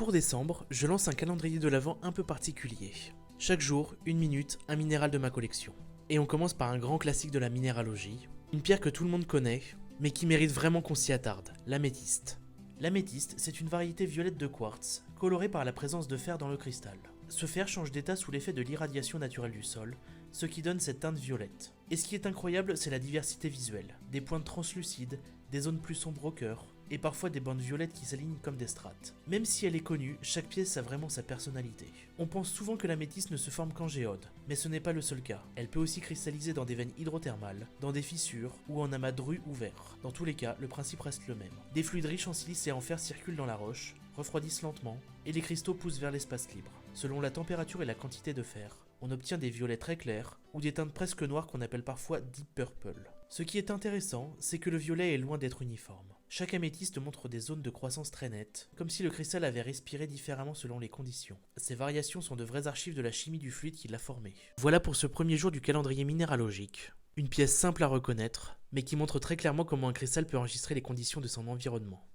Pour décembre, je lance un calendrier de l'Avent un peu particulier. Chaque jour, 1 minute, un minéral de ma collection. Et on commence par un grand classique de la minéralogie, une pierre que tout le monde connaît, mais qui mérite vraiment qu'on s'y attarde, l'améthyste. L'améthyste, c'est une variété violette de quartz, colorée par la présence de fer dans le cristal. Ce fer change d'état sous l'effet de l'irradiation naturelle du sol, ce qui donne cette teinte violette. Et ce qui est incroyable, c'est la diversité visuelle, des pointes translucides, des zones plus sombres au cœur, et parfois des bandes violettes qui s'alignent comme des strates. Même si elle est connue, chaque pièce a vraiment sa personnalité. On pense souvent que l'améthyste ne se forme qu'en géode, mais ce n'est pas le seul cas. Elle peut aussi cristalliser dans des veines hydrothermales, dans des fissures ou en amas drus ou verts. Dans tous les cas, le principe reste le même. Des fluides riches en silice et en fer circulent dans la roche, refroidissent lentement, et les cristaux poussent vers l'espace libre. Selon la température et la quantité de fer, on obtient des violets très clairs ou des teintes presque noires qu'on appelle parfois deep purple. Ce qui est intéressant, c'est que le violet est loin d'être uniforme. Chaque améthyste montre des zones de croissance très nettes, comme si le cristal avait respiré différemment selon les conditions. Ces variations sont de vraies archives de la chimie du fluide qui l'a formé. Voilà pour ce premier jour du calendrier minéralogique. Une pièce simple à reconnaître, mais qui montre très clairement comment un cristal peut enregistrer les conditions de son environnement.